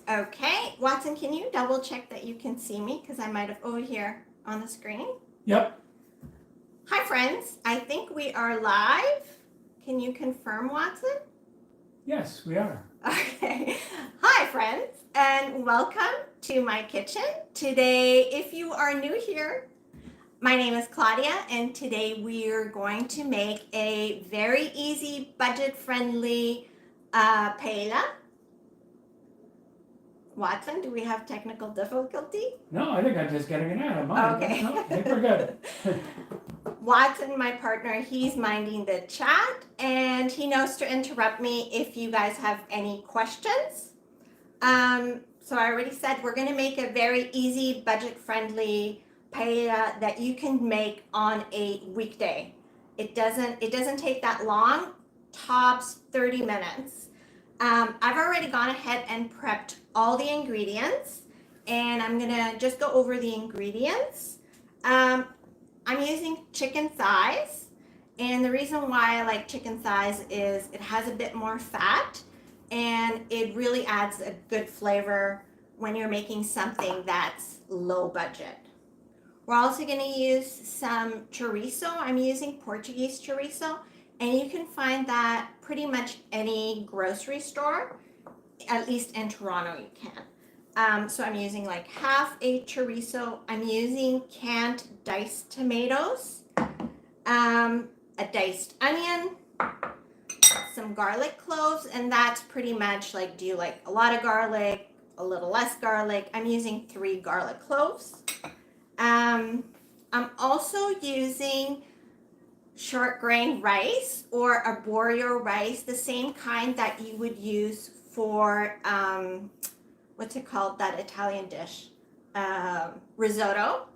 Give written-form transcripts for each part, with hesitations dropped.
Okay, Watson, can you double check that you can see me? Because I might have over here on the screen. Yep. Hi, friends. I think we are live. Can you confirm, Watson? Yes, we are. Okay. Hi, friends, and welcome to my kitchen. Today, if you are new here, my name is Claudia, and today we're going to make a very easy, budget-friendly paella. Watson, do we have technical difficulty? No, I think I'm just getting it out of mine. Okay. No, I think we're good. Watson, my partner, he's minding the chat, and he knows to interrupt me if you guys have any questions. So I already said we're going to make a very easy, budget-friendly paella that you can make on a weekday. It doesn't take that long, tops 30 minutes. I've already gone ahead and prepped all the ingredients, and I'm gonna just go over the ingredients. I'm using chicken thighs, and the reason why I like chicken thighs is it has a bit more fat, and it really adds a good flavor when you're making something that's low budget. We're also going to use some chorizo. I'm using Portuguese chorizo, and you can find that pretty much any grocery store, at least in Toronto you can. So I'm using like half a chorizo. I'm using canned diced tomatoes, a diced onion, some garlic cloves, and that's pretty much like, do you like a lot of garlic, a little less garlic? I'm using 3 garlic cloves. I'm also using short grain rice or Abrorio rice, the same kind that you would use for, what's it called, that Italian dish? Risotto.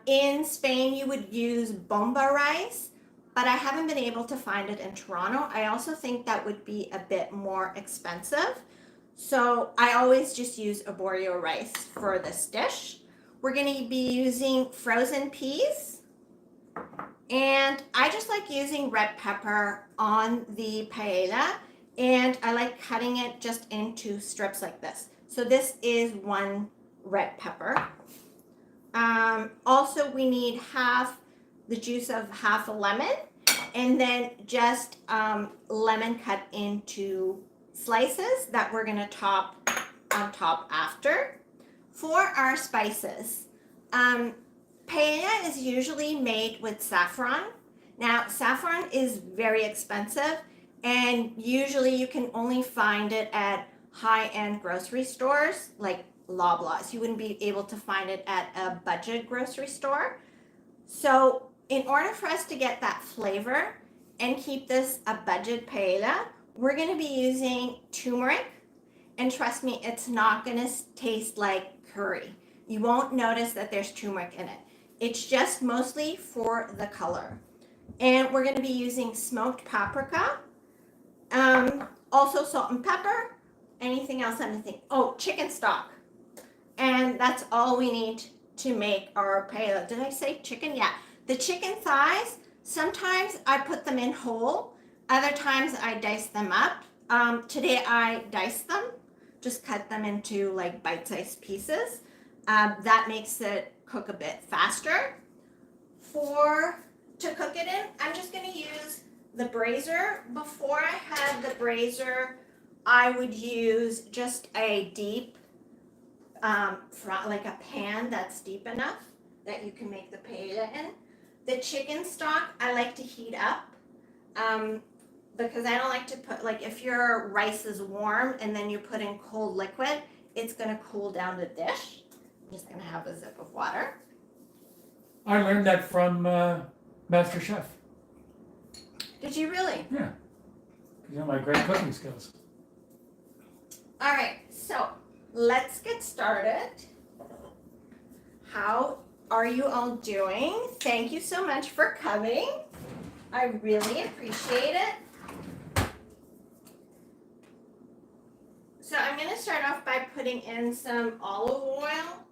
In Spain, you would use bomba rice, but I haven't been able to find it in Toronto. I also think that would be a bit more expensive. So I always just use Abrorio rice for this dish. We're going to be using frozen peas, and I just like using red pepper on the paella, and I like cutting it just into strips like this. So this is 1 red pepper. Also, we need the juice of half a lemon, and then just lemon cut into slices that we're going to top on top after. For our spices, paella is usually made with saffron. Now, saffron is very expensive, and usually you can only find it at high-end grocery stores like Loblaws. You wouldn't be able to find it at a budget grocery store. So in order for us to get that flavor and keep this a budget paella, we're going to be using turmeric. And trust me, it's not going to taste like curry. You won't notice that there's turmeric in it. It's just mostly for the color. And we're going to be using smoked paprika, also salt and pepper, anything else, anything. Oh, chicken stock. And that's all we need to make our paella. Did I say chicken? Yeah. The chicken thighs, sometimes I put them in whole. Other times I dice them up. Today I diced them. Just cut them into like bite-sized pieces. That makes it cook a bit faster. To cook it in, I'm just going to use the brazier. Before I had the brazier, I would use just a deep, like a pan that's deep enough that you can make the paella in. The chicken stock, I like to heat up. Because I don't like to put, like, if your rice is warm and then you put in cold liquid, it's going to cool down the dish. I'm just going to have a sip of water. I learned that from Master Chef. Did you really? Yeah. You know my great cooking skills. All right, so let's get started. How are you all doing? Thank you so much for coming. I really appreciate it. So I'm going to start off by putting in some olive oil.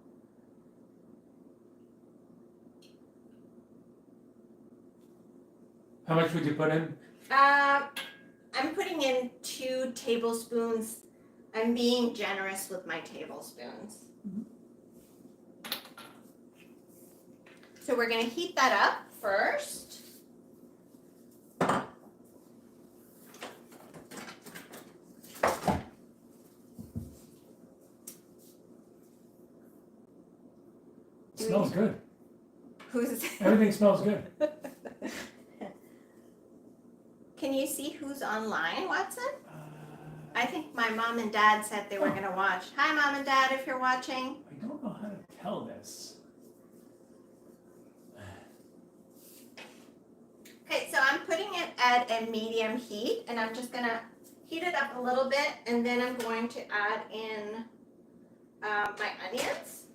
How much would you put in? I'm putting in 2 tablespoons I'm being generous with my tablespoons. So we're gonna heat that up first. Smells good. Who's? Everything smells good. Can you see who's online, Watson? I think my mom and dad said they were gonna watch. Hi, mom and dad, if you're watching. I don't know how to tell this. Okay, so I'm putting it at a medium heat, and I'm just gonna heat it up a little bit, and then I'm going to add in my onions.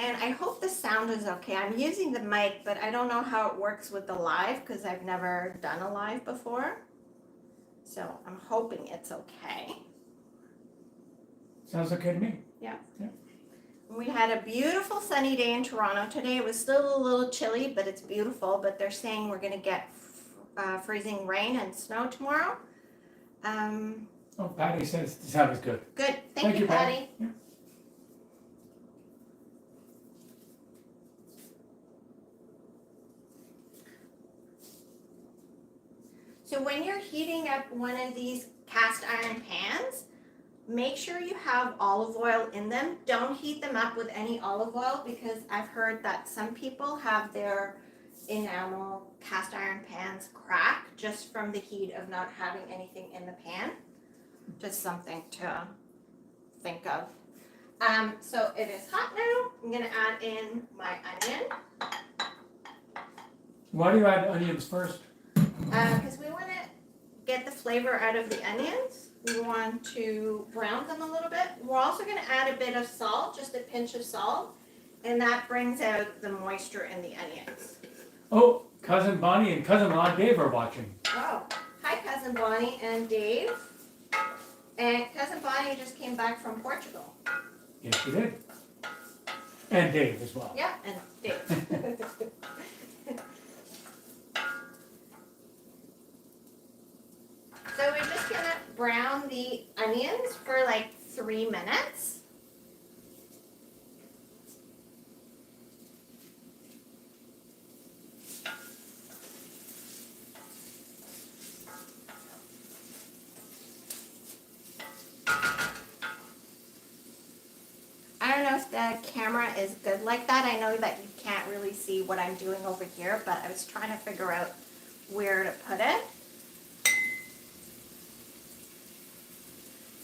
And I hope the sound is okay. I'm using the mic, but I don't know how it works with the live because I've never done a live before. So I'm hoping it's okay. Sounds okay to me. We had a beautiful sunny day in Toronto today. It was still a little chilly, but it's beautiful. But they're saying we're gonna get freezing rain and snow tomorrow. Oh, Patty says the sound is good. Good. Thank you, Patty. Yeah. So when you're heating up one of these cast iron pans, make sure you have olive oil in them. Don't heat them up with any olive oil because I've heard that some people have their enamel cast iron pans crack just from the heat of not having anything in the pan. Just something to think of. So it is hot now. I'm gonna add in my onion. Why do you add onions first? Because we want to get the flavor out of the onions. We want to brown them a little bit. We're also going to add a bit of salt, just a pinch of salt, and that brings out the moisture in the onions. Oh, Cousin Bonnie and Cousin-in-law Dave are watching. Oh, hi Cousin Bonnie and Dave. And Cousin Bonnie just came back from Portugal. Yes, she did. And Dave as well. Yeah, and Dave. So we're just gonna brown the onions for like 3 minutes. I don't know if the camera is good like that. I know that you can't really see what I'm doing over here, but I was trying to figure out where to put it.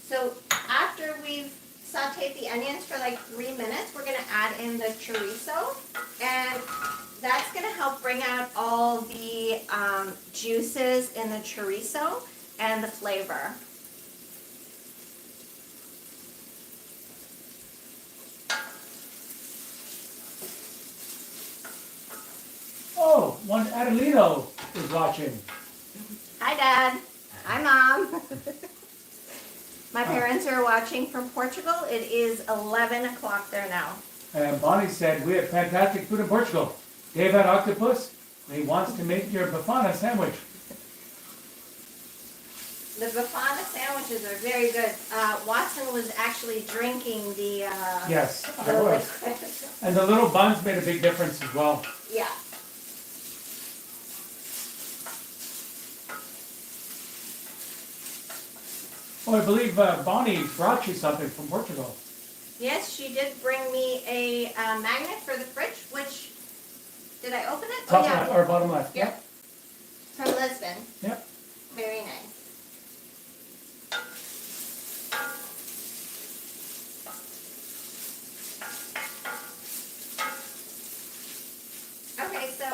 So after we've sauteed the onions for like 3 minutes, we're gonna add in the chorizo, and that's gonna help bring out all the juices in the chorizo and the flavor. Oh, one Adelino is watching. Hi, Dad. Hi, Mom. My parents are watching from Portugal. It is 11 o'clock there now. And Bonnie said, we have fantastic food in Portugal. Dave had octopus, and he wants to make your bafana sandwich. The bafana sandwiches are very good. Watson was actually drinking the Yes, I the was. liquid. And the little buns made a big difference as well. Yeah. Oh, I believe Bonnie brought you something from Portugal. Yes, she did bring me a magnet for the fridge, which, did I open it? Top Oh, yeah. left, or bottom left. Yeah. From Lisbon. Yep. Very nice. Okay, so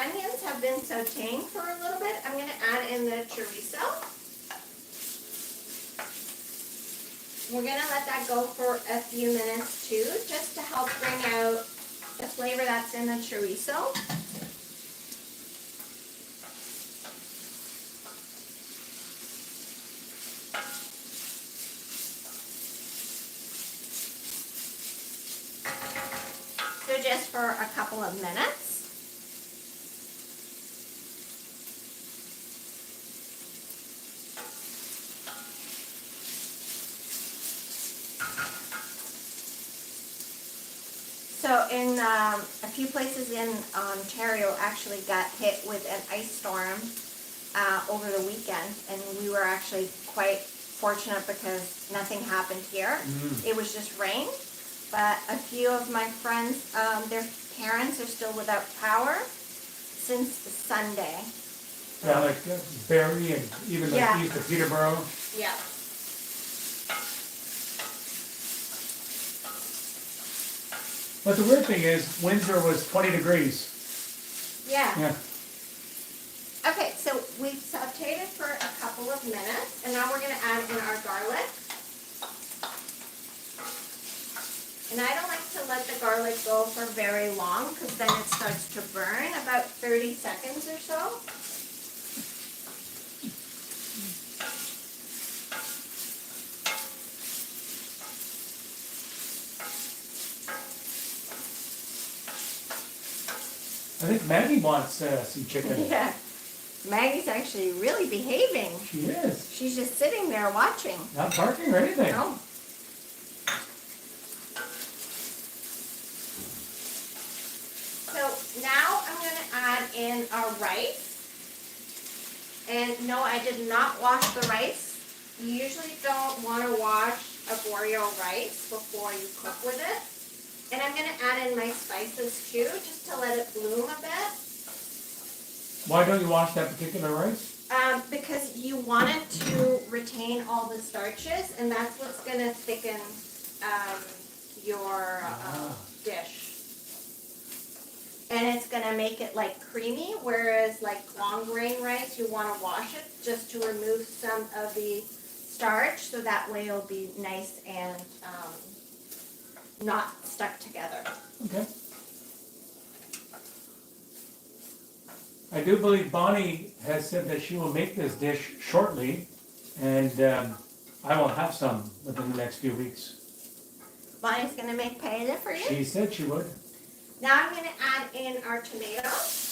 onions have been sauteing for a little bit. I'm going to add in the chorizo. We're going to let that go for a few minutes too, just to help bring out the flavor that's in the chorizo. So just for a couple of minutes. So in a few places in Ontario actually got hit with an ice storm over the weekend, and we were actually quite fortunate because nothing happened here. It was just rain, but a few of my friends, their parents are still without power since Sunday. Yeah, like Barrie and even like east of Peterborough. Yeah. But the weird thing is, Windsor was 20 degrees. Yeah. Yeah. Okay, so we've sauteed it for a couple of minutes, and now we're going to add in our garlic. And I don't like to let the garlic go for very long because then it starts to burn, about 30 seconds or so. I think Maggie wants some chicken. Yeah. Maggie's actually really behaving. She is. She's just sitting there watching. Not barking or anything. No. So now I'm going to add in our rice. And no, I did not wash the rice. You usually don't want to wash Abrorio rice before you cook with it. And I'm going to add in my spices too, just to let it bloom a bit. Why don't you wash that particular rice? Because you want it to retain all the starches, and that's what's going to thicken your dish. And it's going to make it like creamy, whereas like long grain rice, you want to wash it just to remove some of the starch, so that way it'll be nice and not stuck together. Okay. I do believe Bonnie has said that she will make this dish shortly, and I will have some within the next few weeks. Bonnie's going to make paella for you. She said she would. Now I'm going to add in our tomatoes.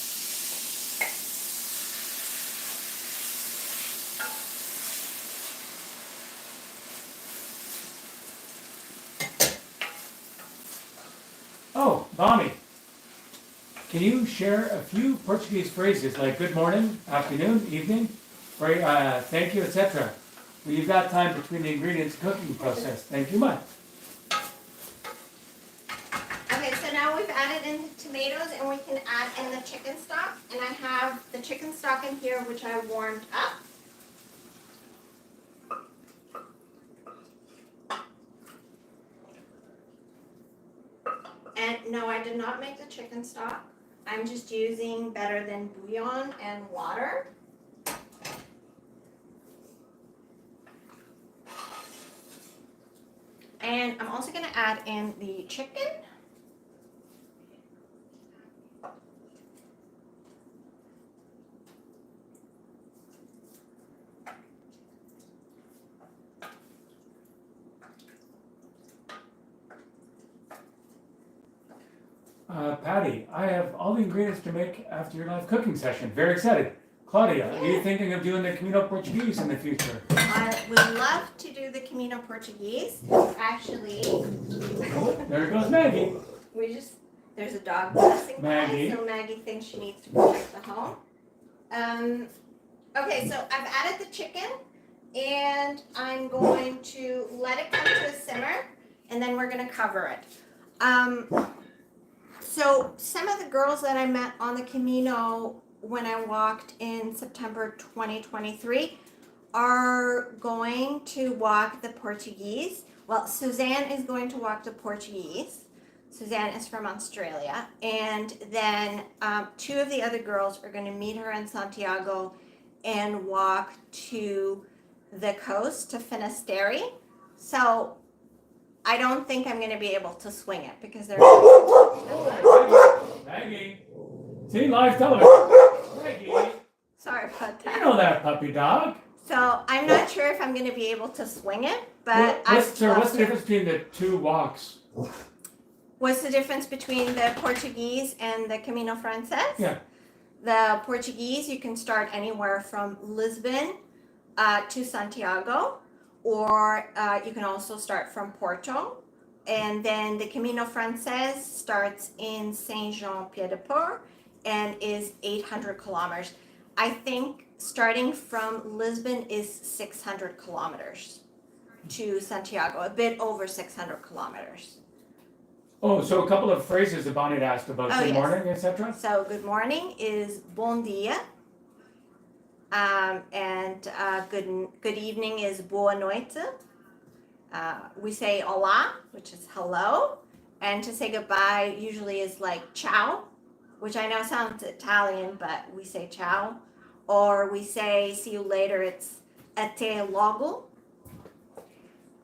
Oh, Bonnie, can you share a few Portuguese phrases like good morning, afternoon, evening, thank you, etc. Well, you've got time between the ingredients cooking process. Thank you much. Okay, so now we've added in the tomatoes, and we can add in the chicken stock. And I have the chicken stock in here, which I warmed up. And no, I did not make the chicken stock. I'm just using better than bouillon and water. And I'm also going to add in the chicken. Patty, I have all the ingredients to make after your live cooking session. Very excited. Claudia, are you thinking of doing the Camino Portuguese in the future? I would love to do the Camino Portuguese. Actually, There goes Maggie. there's a dog passing Maggie. by, so Maggie thinks she needs to protect the home. Okay, so I've added the chicken, and I'm going to let it come to a simmer, and then we're going to cover it. So some of the girls that I met on the Camino when I walked in September 2023 are going to walk the Portuguese. Well, Suzanne is going to walk the Portuguese. Suzanne is from Australia. And then two of the other girls are going to meet her in Santiago and walk to the coast to Finisterre. So I don't think I'm going to be able to swing it because there's... Maggie. See, live television. Maggie. Sorry about You that. know that puppy dog. So I'm not sure if I'm going to be able to swing it, but What's the difference between the two walks? What's the difference between the Portuguese and the Camino Frances? Yeah. The Portuguese, you can start anywhere from Lisbon to Santiago, or you can also start from Porto, And then the Camino Frances starts in Saint-Jean-Pied-de-Port and is 800 kilometers. I think starting from Lisbon is 600 kilometers to Santiago, a bit over 600 kilometers. Oh, so a couple of phrases that Bonnie had asked about Oh, good yes. morning, etc. So good morning is bon dia, and good evening is boa noite. We say hola, which is hello, and to say goodbye usually is like ciao, which I know sounds Italian, but we say ciao. Or we say see you later, it's até logo.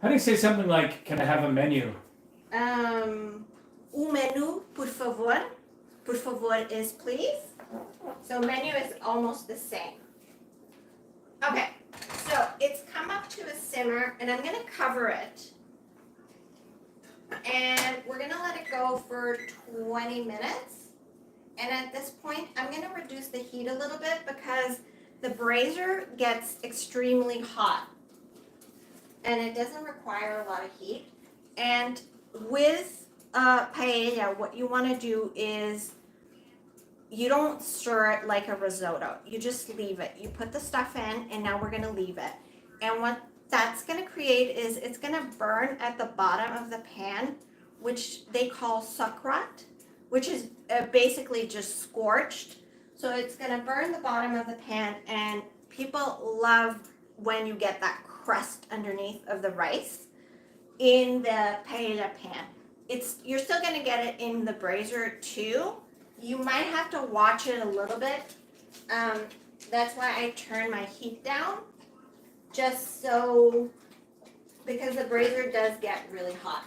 How do you say something like, can I have a menu? O menu, por favor. Por favor is please. So menu is almost the same. Okay, so it's come up to a simmer, and I'm gonna cover it. And we're gonna let it go for 20 minutes. And at this point, I'm gonna reduce the heat a little bit because the brazier gets extremely hot. And it doesn't require a lot of heat. And with paella, what you wanna do is you don't stir it like a risotto. You just leave it. You put the stuff in, and now we're gonna leave it. And what that's gonna create is it's gonna burn at the bottom of the pan, which they call sacrat, which is basically just scorched. So it's gonna burn the bottom of the pan, and people love when you get that crust underneath of the rice in the paella pan. You're still gonna get it in the brazier too. You might have to watch it a little bit. That's why I turn my heat down, just so, because the brazier does get really hot.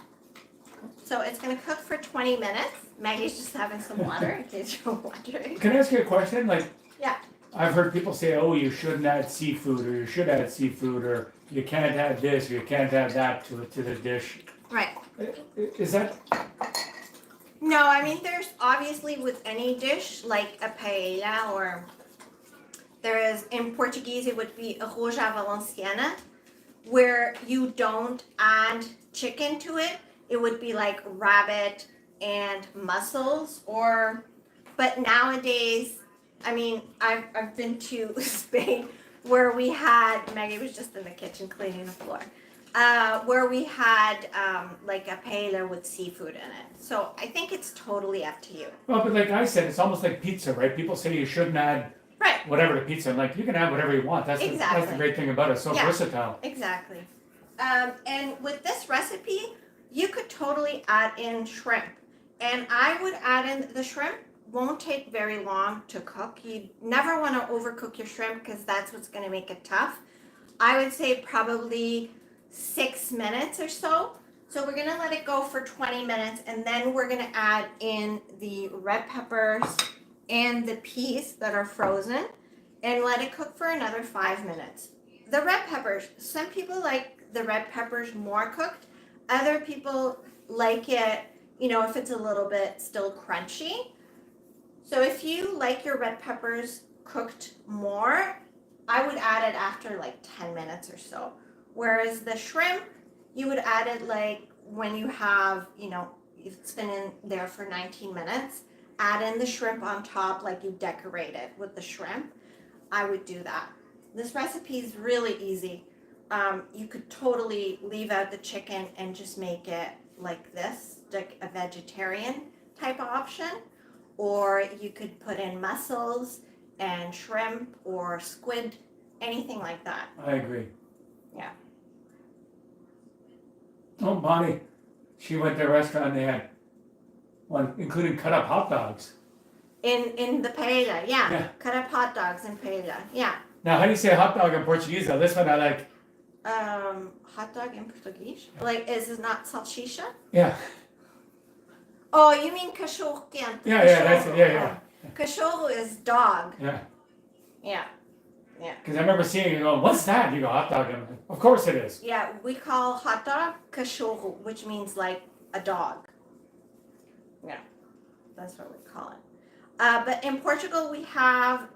So it's gonna cook for 20 minutes. Maggie's just having some water in case you're wondering. Can I ask you a question? Like, Yeah. I've heard people say, oh, you shouldn't add seafood, or you should add seafood, or you can't add this, or you can't add that to the dish. Right. Is that? No, I mean, there's obviously with any dish, like a paella, or there is, in Portuguese, it would be arroz à valenciana, where you don't add chicken to it. It would be like rabbit and mussels, but nowadays, I mean, I've been to Spain where we had, Maggie was just in the kitchen cleaning the floor, where we had like a paella with seafood in it. So I think it's totally up to you. Well, but like I said, it's almost like pizza, right? People say you shouldn't add Right. whatever to pizza. I'm like, you can add whatever you want. That's Exactly. the great thing about it. It's so Yeah. versatile. Exactly. And with this recipe, you could totally add in shrimp. And I would add in the shrimp. Won't take very long to cook. You never want to overcook your shrimp because that's what's going to make it tough. I would say probably 6 minutes or so. So we're going to let it go for 20 minutes, and then we're going to add in the red peppers and the peas that are frozen and let it cook for another 5 minutes. The red peppers, some people like the red peppers more cooked. Other people like it, if it's a little bit still crunchy. So if you like your red peppers cooked more, I would add it after like 10 minutes or so. Whereas the shrimp, you would add it like when you have, it's been in there for 19 minutes, add in the shrimp on top like you decorate it with the shrimp. I would do that. This recipe is really easy. You could totally leave out the chicken and just make it like this, like a vegetarian type of option. Or you could put in mussels and shrimp or squid, anything like that. I agree. Yeah. Oh, Bonnie, she went to a restaurant and they had one, including cut up hot dogs. In the paella, yeah. Yeah. Cut up hot dogs in paella, yeah. Now, how do you say hot dog in Portuguese though? This one I like. Hot dog in Portuguese? Like, is it not salsicha? Yeah. Oh, you mean cachorro quente? Yeah, that's it. Yeah. Cachorro is dog. Yeah. Yeah. Because I remember seeing it and going, what's that? You go, hot dog. I'm like, of course it is. Yeah, we call hot dog cachorro, which means like a dog. Yeah, that's what we call it. But in Portugal, we have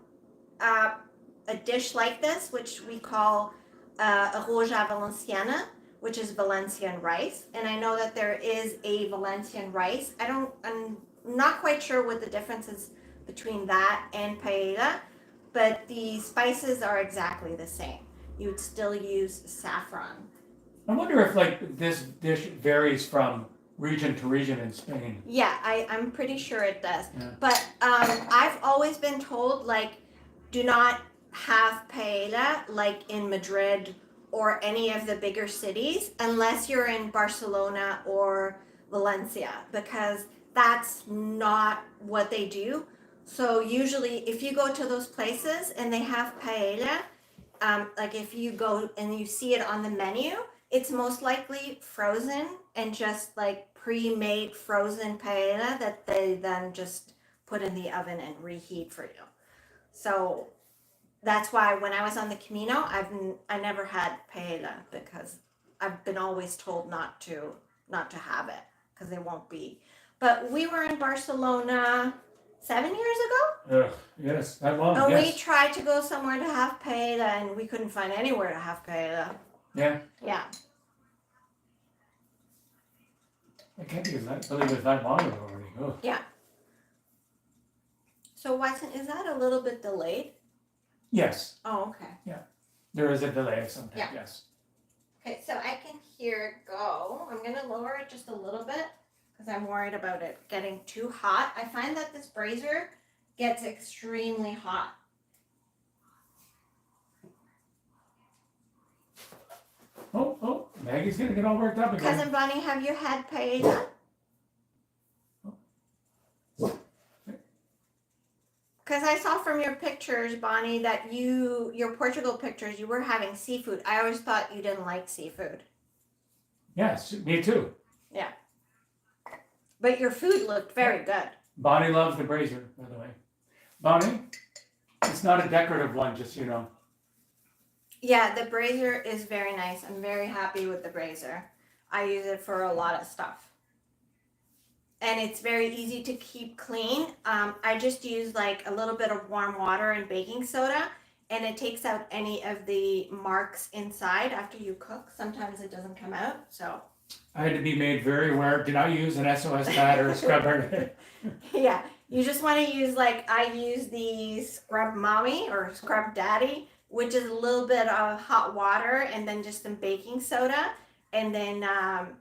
a dish like this, which we call arroz à valenciana, which is Valencian rice. And I know that there is a Valencian rice. I'm not quite sure what the difference is between that and paella, but the spices are exactly the same. You would still use saffron. I wonder if like this dish varies from region to region in Spain. Yeah, I'm pretty sure it does. Yeah. But I've always been told, like, do not have paella like in Madrid or any of the bigger cities unless you're in Barcelona or Valencia, because that's not what they do. So usually if you go to those places and they have paella, like if you go and you see it on the menu, it's most likely frozen and just like pre-made frozen paella that they then just put in the oven and reheat for you. So that's why when I was on the Camino, I never had paella because I've been always told not to have it because they won't be. But we were in Barcelona 7 years ago. Ugh, yes, that long. And we Yes. tried to go somewhere to have paella, and we couldn't find anywhere to have paella. Yeah. Yeah. I can't believe it's that long ago already. Ugh. So Watson, is that a little bit delayed? Yes, Oh, okay. there is a delay sometimes. Yeah. Yes. Okay, so I can hear it go. I'm gonna lower it just a little bit because I'm worried about it getting too hot. I find that this brazier gets extremely hot. Oh, Maggie's gonna get all worked up again. Cousin Bonnie, have you had paella? Because I saw from your pictures, Bonnie, that your Portugal pictures, you were having seafood. I always thought you didn't like seafood. Yes, me too. But your food looked very good. Bonnie loves the brazier, by the way. Bonnie, it's not a decorative one, just so you know. Yeah, the brazier is very nice. I'm very happy with the brazier. I use it for a lot of stuff. And it's very easy to keep clean. I just use like a little bit of warm water and baking soda, and it takes out any of the marks inside after you cook. Sometimes it doesn't come out, so. I had to be made very aware. Do not use an SOS pad or a scrubber. Yeah, you just want to use, like, I use the Scrub Mommy or Scrub Daddy, which is a little bit of hot water and then just some baking soda, and then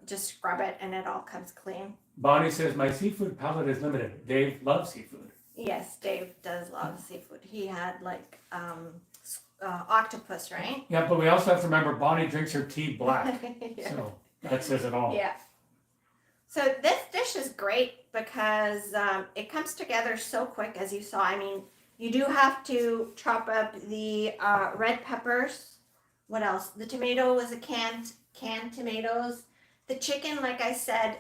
just scrub it and it all comes clean. Bonnie says, my seafood palate is limited. Dave loves seafood. Yes, Dave does love seafood. He had like octopus, right? Yeah, but we also have to remember Bonnie drinks her tea black. Yeah. So that says it all. Yeah. So this dish is great because it comes together so quick, as you saw. I mean, you do have to chop up the red peppers. What else? The tomato was a canned tomatoes. The chicken, like I said,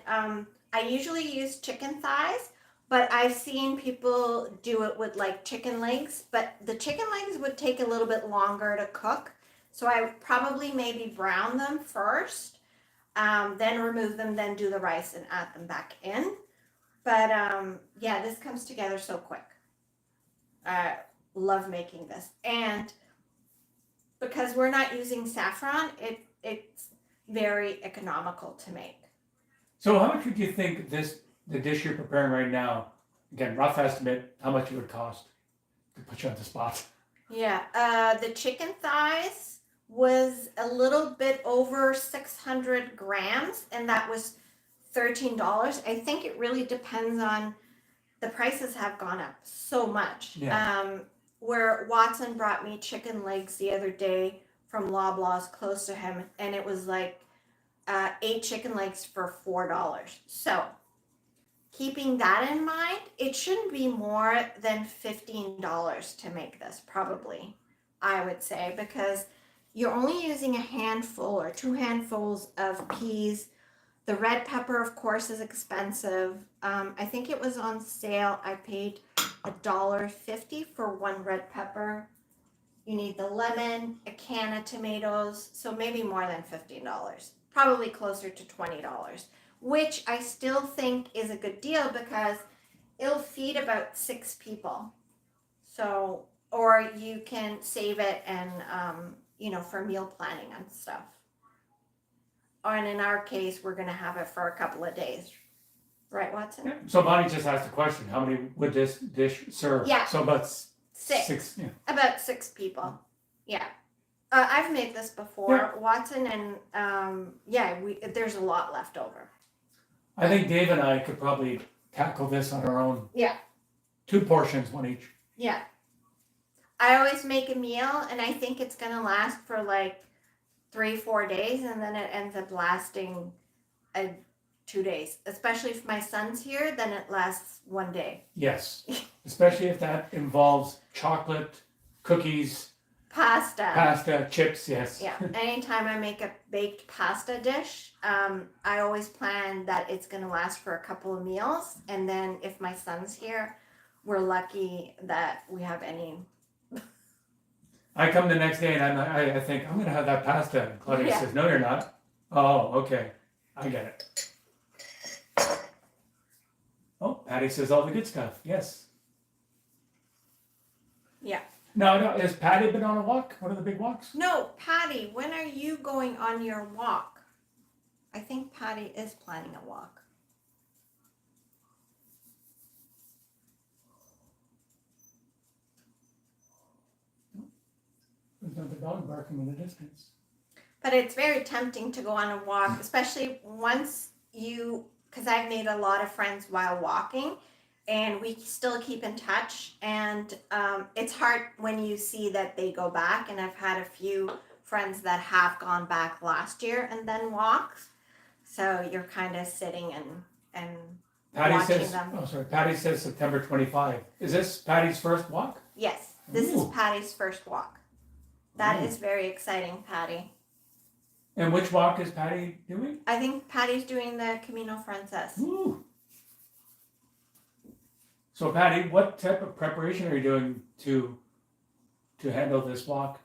I usually use chicken thighs, but I've seen people do it with like chicken legs. But the chicken legs would take a little bit longer to cook, so I would probably maybe brown them first. Then remove them, then do the rice and add them back in. But yeah, this comes together so quick. I love making this. And because we're not using saffron, it's very economical to make. So how much would you think the dish you're preparing right now, again, rough estimate, how much it would cost to put you on the spot? Yeah, the chicken thighs was a little bit over 600 grams, and that was $13. I think it really depends on, the prices have gone up so much. Yeah. Where Watson brought me chicken legs the other day from Loblaws close to him, and it was like 8 chicken legs for $4. So keeping that in mind, it shouldn't be more than $15 to make this, probably, I would say, because you're only using a handful or 2 handfuls of peas. The red pepper, of course, is expensive. I think it was on sale. I paid $1.50 for 1 red pepper. You need the lemon, a can of tomatoes, so maybe more than $15. Probably closer to $20, which I still think is a good deal because it'll feed about 6 people. So, or you can save it and, for meal planning and stuff. and in our case, we're gonna have it for a couple of days. Right, Watson? Yeah. So Bonnie just asked a question, how many would this dish serve? Yeah. So about Six. yeah. About 6 people. Yeah. I've made this before, Watson, and there's a lot left over. I think Dave and I could probably tackle this on our own. Yeah. 2 portions, one each. Yeah. I always make a meal, and I think it's gonna last for like 3-4 days, and then it ends up lasting 2 days. Especially if my son's here, then it lasts 1 day. Yes, especially if that involves chocolate, cookies, pasta, chips. Yes. Yeah. Anytime I make a baked pasta dish, I always plan that it's gonna last for a couple of meals, and then if my son's here, we're lucky that we have any. I come the next day and I think I'm gonna have that pasta. And Claudia says, "No, you're not." Oh, okay, I get it. Oh, Patty says all the good stuff. Yes. Yeah. No, has Patty been on a walk? One of the big walks? No, Patty, when are you going on your walk? I think Patty is planning a walk. There's another dog barking in the distance. But it's very tempting to go on a walk, especially once because I've made a lot of friends while walking, and we still keep in touch. And it's hard when you see that they go back, and I've had a few friends that have gone back last year and then walked. So you're kind of sitting and Patty watching says, them. oh, sorry, Patty says September 25. Is this Patty's first walk? Yes, this is Ooh. Patty's first walk. That Ooh. is very exciting, Patty. And which walk is Patty doing? I think Patty's doing the Camino Frances. Ooh. So Patty, what type of preparation are you doing to handle this walk?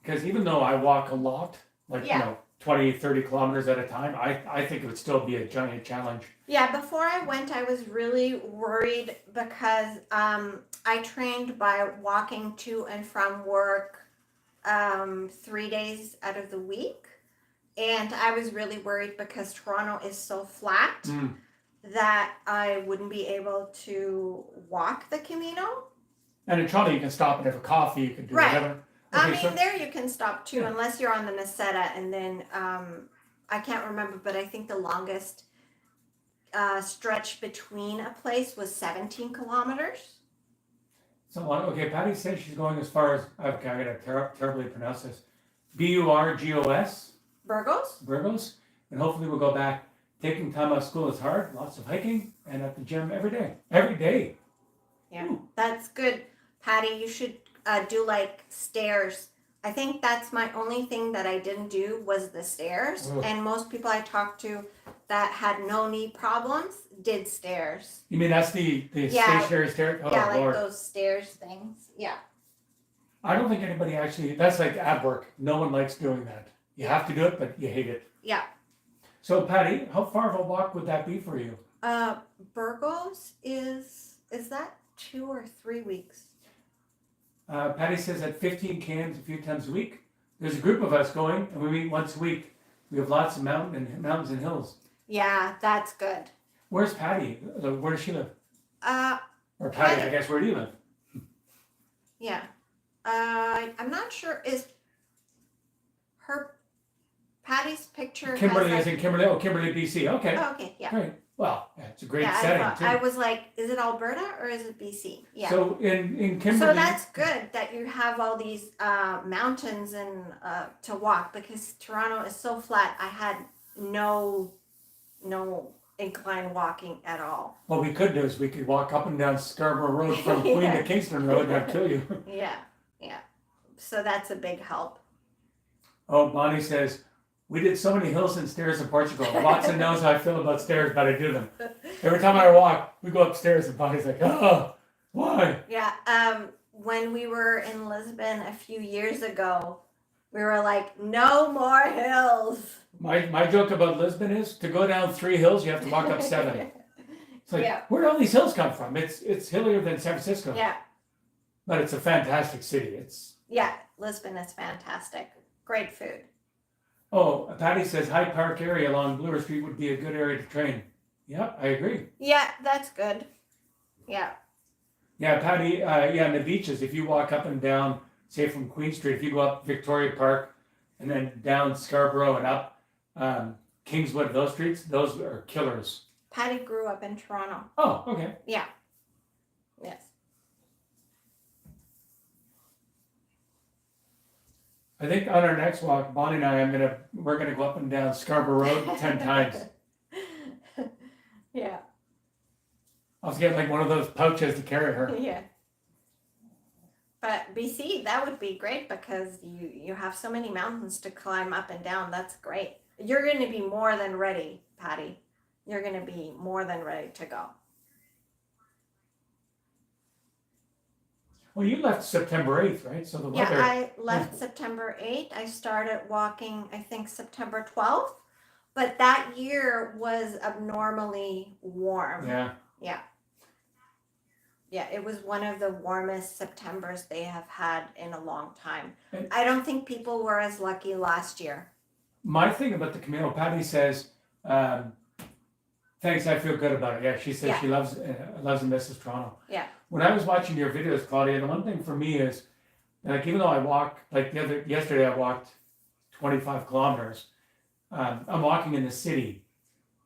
Because even though I walk a lot, like 20, 30 kilometers at a time, I think it would still be a giant challenge. Yeah, before I went, I was really worried because I trained by walking to and from work 3 days out of the week. And I was really worried because Toronto is so flat that I wouldn't be able to walk the Camino. And in Toronto, you can stop and have a coffee, you can do whatever. Okay, there you can stop too, unless you're on the Meseta, and then I can't remember, but I think the longest stretch between a place was 17 kilometers. So, okay, Patty says she's going as far as, okay, I'm going to terribly pronounce this, Burgos? Burgos? And hopefully we'll go back. Taking time out of school is hard, lots of hiking, and at the gym every day. Every day. Yeah, Ooh. That's good. Patty, you should do like stairs. I think that's my only thing that I didn't do was the stairs. Ugh. And most people I talked to that had no knee problems did stairs. You mean that's the stationary stair? Oh, yeah, like Lord. those stairs things. Yeah. I don't think anybody actually, that's like ab work. No one likes doing that. You have to do it, but you hate it. Yeah. So Patty, how far of a walk would that be for you? Burgos is that 2 or 3 weeks? Patty says at 15 cans a few times a week. There's a group of us going, and we meet once a week. We have lots of mountains and hills. Yeah, that's good. Where's Patty? Where does she live? Or Patty, Patty. I guess, where do you live? Yeah. I'm not sure. Is her Patty's picture? Kimberly has is in Kimberly. Oh, Kimberly, BC. Okay. Oh, okay. Yeah. Great. Well, yeah, it's a great Yeah, setting I too. was like, is it Alberta or is it BC? Yeah. So in Kimberly. So that's good that you have all these mountains and to walk, because Toronto is so flat. I had no incline walking at all. What we could do is we could walk up and down Scarborough Road from Queen to Kingston Road, and I'd kill you. Yeah. So that's a big help. Oh, Bonnie says, we did so many hills and stairs in Portugal. Watson knows how I feel about stairs, but I do them. Every time I walk, we go upstairs, and Bonnie's like, oh, why? Yeah. When we were in Lisbon a few years ago, we were like, no more hills. My joke about Lisbon is to go down 3 hills, you have to walk up 7. It's like, Yeah. where do all these hills come from? It's hillier than San Francisco, Yeah. but it's a fantastic city. It's Yeah. Lisbon is fantastic. Great food. Oh, Patty says Hyde Park area along Bloor Street would be a good area to train. Yeah, I agree. Yeah, that's good. Yeah. Yeah, Patty. Yeah, in the beaches, if you walk up and down, say from Queen Street, if you go up Victoria Park, and then down Scarborough and up Kingswood, those streets, those are killers. Patty grew up in Toronto. Oh, okay. Yeah. Yes. I think on our next walk, Bonnie and I, we're gonna go up and down Scarborough Road 10 times. Yeah. I'll have to get like one of those pouches to carry her. Yeah. But BC, that would be great because you have so many mountains to climb up and down. That's great. You're going to be more than ready, Patty. You're going to be more than ready to go. Well, you left September 8th, right? So the Yeah, weather. I left September 8th. I started walking, I think, September 12th. But that year was abnormally warm. Yeah. Yeah. Yeah, it was one of the warmest Septembers they have had in a long time. And- I don't think people were as lucky last year. My thing about the Camino, Patty says, thanks, I feel good about it. Yeah, she says Yeah. she loves and misses Toronto. Yeah. When I was watching your videos, Claudia, the one thing for me is, like, even though I walk, like yesterday I walked 25 kilometers, I'm walking in the city,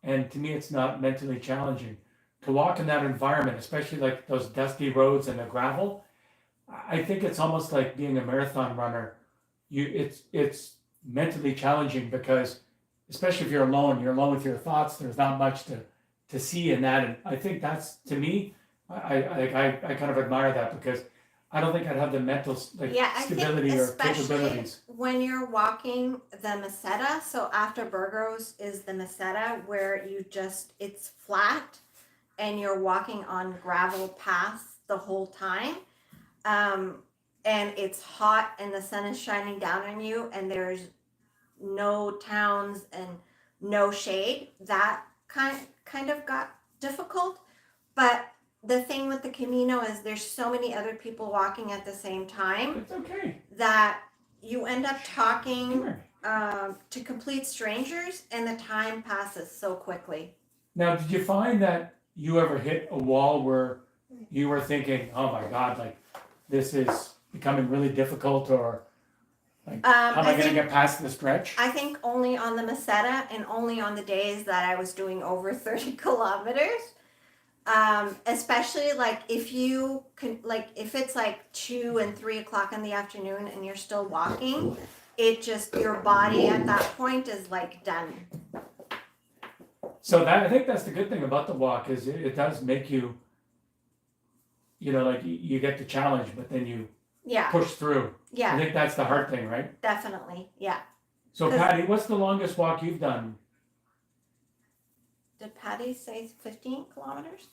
and to me it's not mentally challenging. To walk in that environment, especially like those dusty roads and the gravel, I think it's almost like being a marathon runner. It's mentally challenging because, especially if you're alone with your thoughts. There's not much to see in that, and I think that's, to me, I kind of admire that because I don't think I'd have the mental stability or capabilities. When you're walking the Meseta, so after Burgos is the Meseta where it's flat and you're walking on gravel paths the whole time. And it's hot and the sun is shining down on you and there's no towns and no shade. That kind of got difficult. But the thing with the Camino is there's so many other people walking at the same time It's okay. that you end up talking Come here. to complete strangers and the time passes so quickly. Now, did you find that you ever hit a wall where you were thinking, "Oh my God, like this is becoming really difficult," or like, how am I going to get past the stretch? I think only on the Meseta and only on the days that I was doing over 30 kilometers. Especially like if you can, like if it's like 2 and 3 o'clock in the afternoon and you're still walking, your body at that point is like done. So I think that's the good thing about the walk is it does make you, like you get the challenge, but then you Yeah, push through. yeah, I think that's the hard thing, right? definitely. Yeah. So Patty, what's the longest walk you've done? Did Patty say 15 kilometers?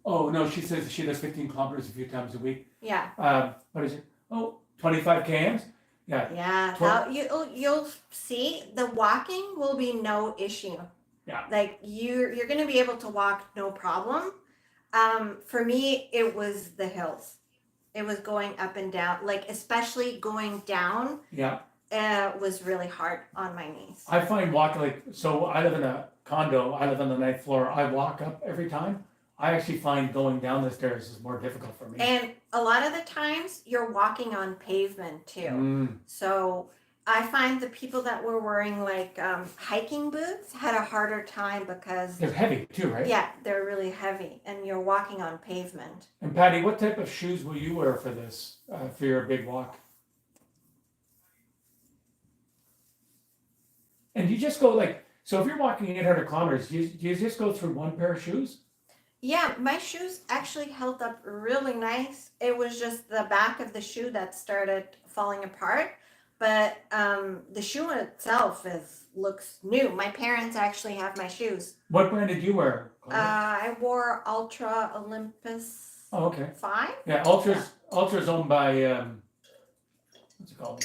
Oh, no, she says she does 15 kilometers a few times a week. Yeah. What is it? Oh, 25 kms? Yeah. Yeah. You'll see the walking will be no issue. Yeah. Like you're going to be able to walk no problem. For me, it was the hills. It was going up and down, like especially going down. Yeah. Was really hard on my knees. I find walking so I live in a condo, I live on the 9th floor, I walk up every time. I actually find going down the stairs is more difficult for me. And a lot of the times you're walking on pavement too. So I find the people that were wearing like hiking boots had a harder time because they're heavy too, right? Yeah, they're really heavy and you're walking on pavement. And Patty, what type of shoes will you wear for this, for your big walk? And you just go so if you're walking 800 kilometers, do you just go through one pair of shoes? Yeah, my shoes actually held up really nice. It was just the back of the shoe that started falling apart. But the shoe itself looks new. My parents actually have my shoes. What brand did you wear? I wore Ultra Olympus. Oh, okay. 5. Yeah, Ultra's owned by what's it called?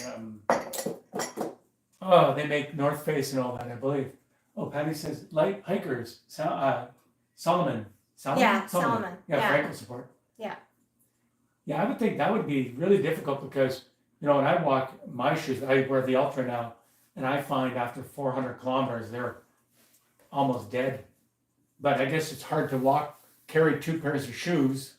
Oh, they make North Face and all that, I believe. Oh, Patty says light hikers. Solomon. Salmon? Yeah, salmon. Yeah, Yeah. Frankel support. Yeah. Yeah, I would think that would be really difficult because, you know, when I walk my shoes, I wear the Ultra now, and I find after 400 kilometers, they're almost dead. But I guess it's hard to carry 2 pairs of shoes,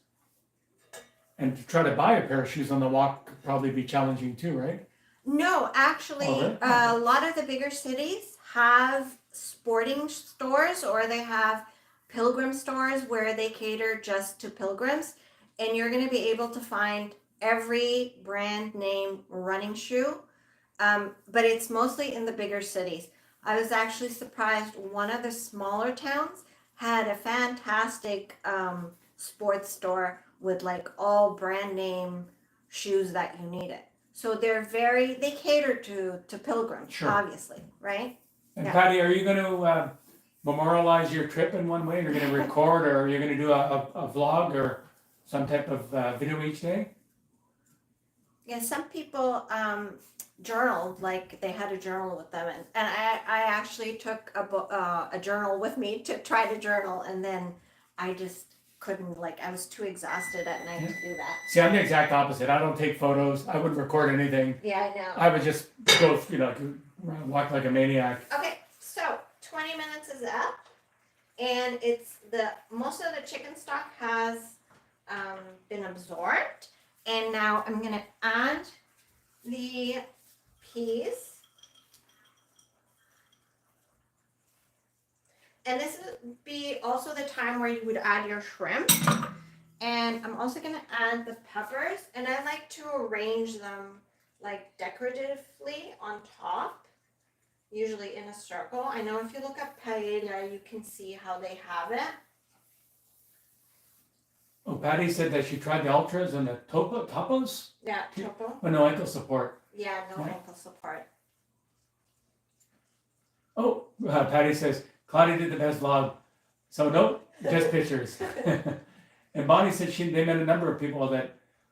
and to try to buy a pair of shoes on the walk could probably be challenging too, right? No, actually, Oh, really? a lot of the bigger cities have sporting stores, or they have pilgrim stores where they cater just to pilgrims, and you're going to be able to find every brand name running shoe. But it's mostly in the bigger cities. I was actually surprised one of the smaller towns had a fantastic sports store with like all brand name shoes that you needed. So they cater to pilgrims, Sure. obviously, right? And Yeah. Patty, are you going to memorialize your trip in one way? You're going to record, or are you going to do a vlog or some type of video each day? Yeah, some people journaled, like they had a journal with them, and I actually took a journal with me to try to journal, and then I just couldn't, like, I was too exhausted at night to do that. See, I'm the exact opposite. I don't take photos. I wouldn't record anything. Yeah, I know. I would just go, you know, walk like a maniac. Okay, so 20 minutes is up, and most of the chicken stock has been absorbed, and now I'm gonna add the peas. And this would be also the time where you would add your shrimp. And I'm also gonna add the peppers, and I like to arrange them like decoratively on top, usually in a circle. I know if you look at Paella, you can see how they have it. Oh, Patty said that she tried the ultras and the topos, Yeah, topo. but no ankle support. Yeah, no Yeah. ankle support. Oh, Patty says Claudia did the best vlog, so nope, just pictures. And Bonnie said they met a number of people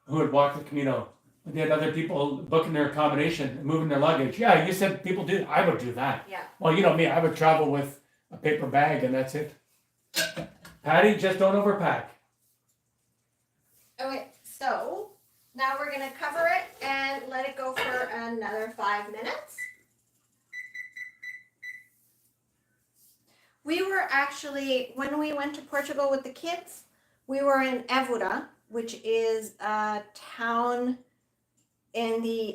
who had walked the Camino. They had other people booking their accommodation, moving their luggage. Yeah, you said people do. I would do that. Yeah. Well, you know me, I would travel with a paper bag and that's it. Patty, just don't overpack. Okay, so now we're gonna cover it and let it go for another 5 minutes. We were actually, when we went to Portugal with the kids, we were in Évora, which is a town in the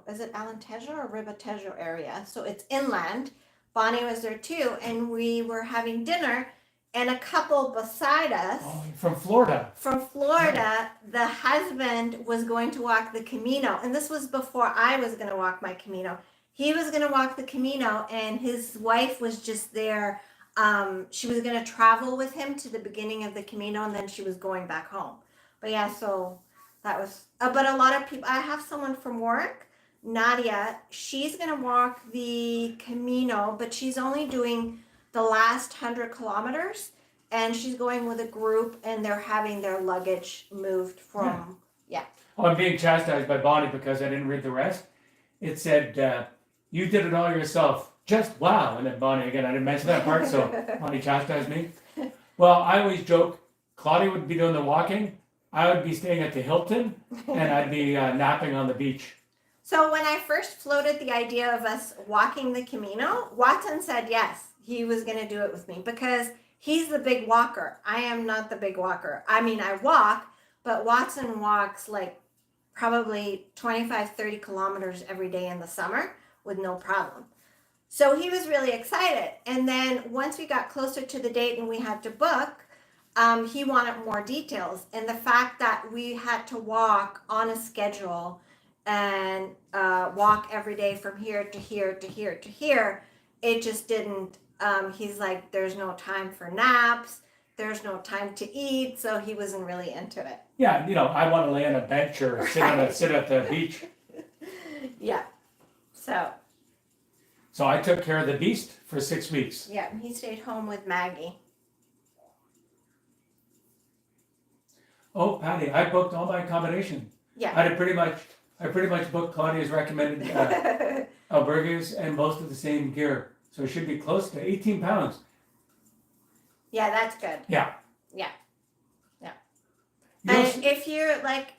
is it Alentejo or Ribatejo area? So it's inland. Bonnie was there too, and we were having dinner, and a couple beside us. Oh, from Florida. From Florida, the husband was going to walk the Camino, and this was before I was going to walk my Camino. He was going to walk the Camino, and his wife was just there. She was going to travel with him to the beginning of the Camino, and then she was going back home. But yeah, so that was, but a lot of people, I have someone from work, Nadia, she's going to walk the Camino, but she's only doing the last 100 kilometers, and she's going with a group, and they're having their luggage moved from, Oh, I'm being chastised by Bonnie because I didn't read the rest. It said, you did it all yourself. Just wow. And then Bonnie, again, I didn't mention that part, so Bonnie chastised me. Well, I always joke, Claudia would be doing the walking, I would be staying at the Hilton, and I'd be napping on the beach. So when I first floated the idea of us walking the Camino, Watson said yes, he was going to do it with me because he's the big walker. I am not the big walker. I mean, I walk, but Watson walks like probably 25, 30 kilometers every day in the summer with no problem. So he was really excited. And then once we got closer to the date and we had to book, he wanted more details. And the fact that we had to walk on a schedule and walk every day from here to here to here to here, it just didn't, he's like, there's no time for naps, there's no time to eat, so he wasn't really into it. Yeah, you know, I want to lay on a bench or sit at the beach. Yeah, So I took care of the beast for 6 weeks. yeah, he stayed home with Maggie. Oh, Patty, I booked all my accommodation. Yeah. I pretty much booked Claudia's recommended albergues and most of the same gear. So it should be close to 18 pounds. Yeah, that's good. Yeah. You know, And if you're like,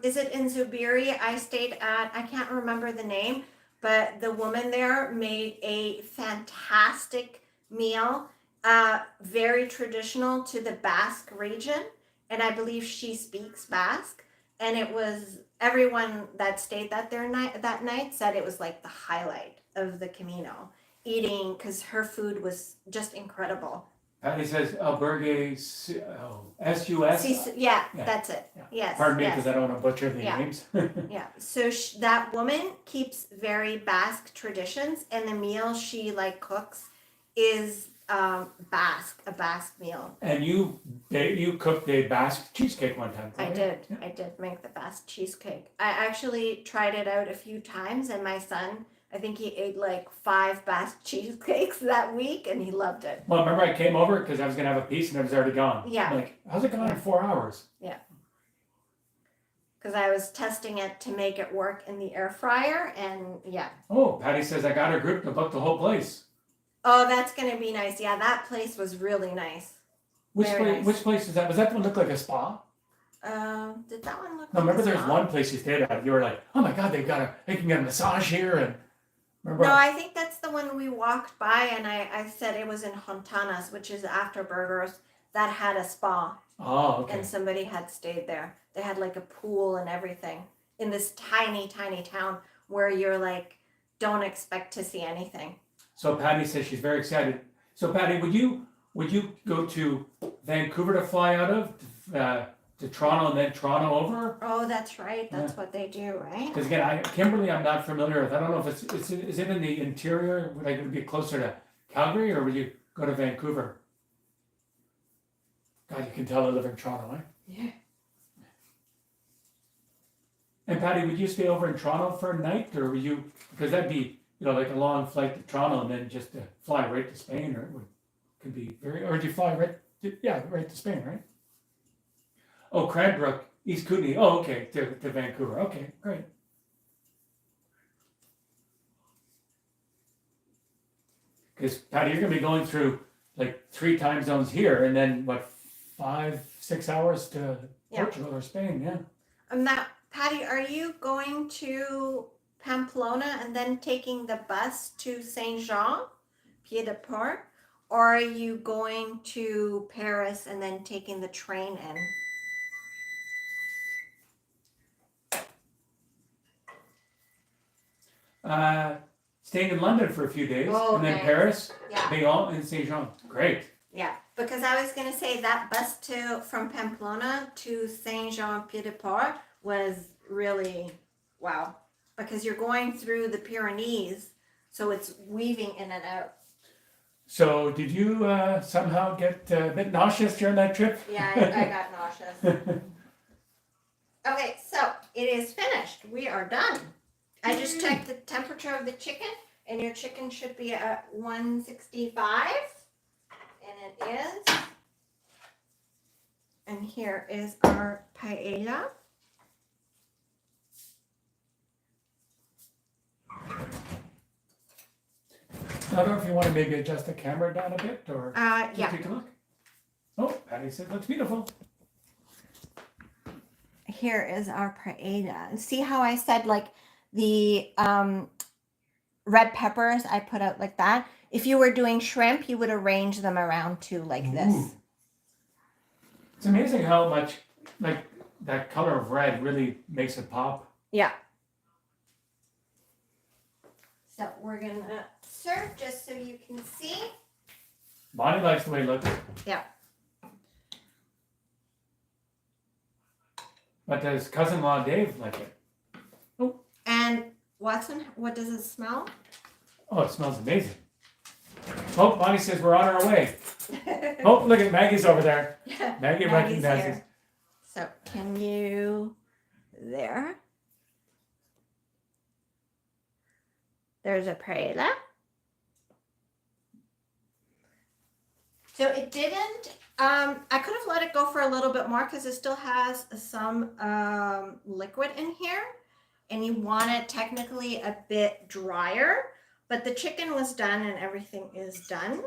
is it in Zubiri? I stayed at, I can't remember the name, but the woman there made a fantastic meal, very traditional to the Basque region. And I believe she speaks Basque. And it was everyone that stayed that night said it was like the highlight of the Camino, eating because her food was just incredible. Patty says albergue, S-U-S. Yeah, Yeah. that's it. Yeah. Yes. Pardon me yes. because I don't want to butcher the Yeah. names. Yeah. So that woman keeps very Basque traditions, and the meal she like cooks is Basque, a Basque meal. And you cooked a Basque cheesecake one time. I right? did. Yeah. I did make the Basque cheesecake. I actually tried it out a few times, and my son, I think he ate like 5 Basque cheesecakes that week, and he loved it. Well, remember I came over because I was gonna have a piece and it was already gone. Yeah. I'm like, how's it gone in 4 hours? Because I was testing it to make it work in the air fryer, and yeah. Oh, Patty says I got her group to book the whole place. Oh, that's gonna be nice. Yeah, that place was really nice. Very nice. Which place is that? Was that one look like a spa? Did that one look? No, remember like a there's spa? one place you stayed at. You were like, oh my god, they can get a massage here and remember? No, I think that's the one we walked by, and I said it was in Hontanas, which is after Burgers, that had a spa, Oh, okay. and somebody had stayed there. They had like a pool and everything in this tiny, tiny town where you're like, don't expect to see anything. So Patty says she's very excited. So Patty, would you go to Vancouver to fly out of to Toronto and then Toronto over? Oh, that's right. That's what they do, right? Because again, Kimberly, I'm not familiar with. I don't know if is it in the interior? Would I be closer to Calgary or would you go to Vancouver? God, you can tell I live in Toronto, eh? Yeah. And Patty, would you stay over in Toronto for a night, or would you? Because that'd be like a long flight to Toronto and then just to fly right to Spain, or could be very. Or would you fly right to Spain, right? Oh, Cranbrook, East Kootenay. Oh, okay, to Vancouver. Okay, great. Because Patty, you're gonna be going through like 3 time zones here, and then what, 5-6 hours to Yeah. Portugal or Spain, yeah. Now, Patty, are you going to Pamplona and then taking the bus to Saint Jean, Pied de Port, or are you going to Paris and then taking the train in? Staying in London for a few days, Oh, and then nice. Paris, Yeah. Lyon, and Saint Jean. Great. Yeah, because I was gonna say that bus from Pamplona to Saint Jean Pied de Port was really wow, because you're going through the Pyrenees, so it's weaving in and out. So, did you somehow get a bit nauseous during that trip? Yeah, I got nauseous. Okay, so it is finished. We are done. I just checked the temperature of the chicken, and your chicken should be at 165, and it is. And here is our paella. I don't know if you want to maybe adjust the camera down a bit, or just Yeah. take a look. Oh, Patty said looks beautiful. Here is our paella. See how I said like the red peppers I put out like that? If you were doing shrimp, you would arrange them around too like this. Ooh. It's amazing how much like that color of red really makes it pop. Yeah. So we're gonna serve just so you can see. Bonnie likes the way it looks. Yeah. But does cousin-in-law Dave like it? And Watson, what does it smell? Oh, it smells amazing. Oh, Bonnie says we're on our way. Oh, look at Maggie's over there. Maggie Maggie's recognizes. here. So can you there? There's a paella. So it didn't, I could have let it go for a little bit more because it still has some liquid in here. And you want it technically a bit drier. But the chicken was done and everything is done.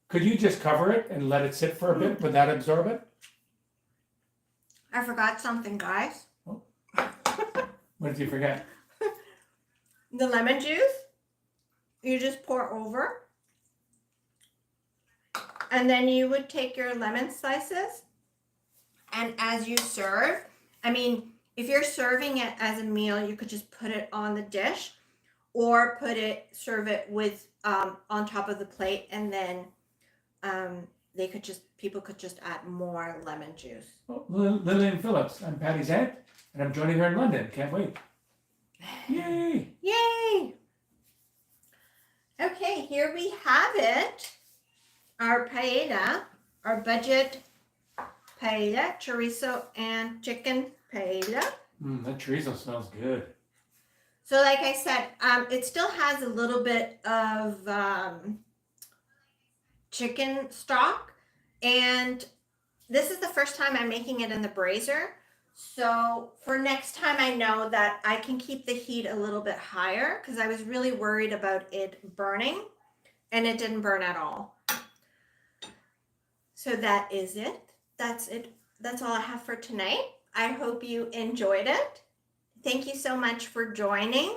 Could you just cover it and let it sit for a bit? Would that absorb it? I forgot something, guys. What did you forget? The lemon juice, you just pour over. And then you would take your lemon slices, and as you serve, I mean, if you're serving it as a meal, you could just put it on the dish, or serve it with on top of the plate, and then people could just add more lemon juice. Oh, Lillian Phillips, I'm Patty's aunt, and I'm joining her in London. Can't wait. Yay! Yay! Okay, here we have it. Our paella, our budget paella, chorizo and chicken paella. That chorizo smells good. So like I said, it still has a little bit of chicken stock, and this is the first time I'm making it in the brazier. So for next time, I know that I can keep the heat a little bit higher, because I was really worried about it burning, and it didn't burn at all. So that is it. That's it. That's all I have for tonight. I hope you enjoyed it. Thank you so much for joining.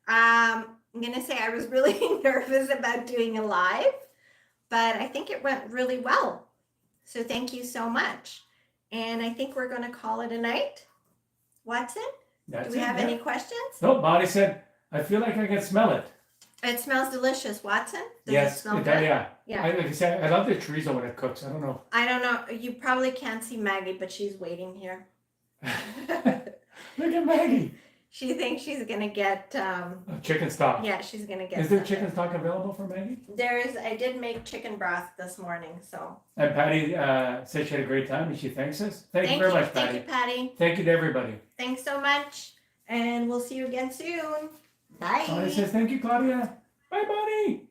I'm going to say I was really nervous about doing a live, but I think it went really well. So thank you so much. And I think we're going to call it a night. Watson, do we have any questions? No, Bonnie said, I feel like I can smell it. It smells delicious, Watson. Does Yes, it smell good? yeah. Yeah. Like I said, I love the chorizo when it cooks. I don't know. I don't know. You probably can't see Maggie, but she's waiting here. Look at Maggie. She thinks she's going to get... chicken stock. Yeah, she's going to get... Is there something. chicken stock available for Maggie? I did make chicken broth this morning, so... And Patty said she had a great time and she thanks us. Thank you very much, Patty. Thank you, Patty. Thank you to everybody. Thanks so much, and we'll see you again soon. Bye. Bonnie says, thank you, Claudia. Bye, Bonnie.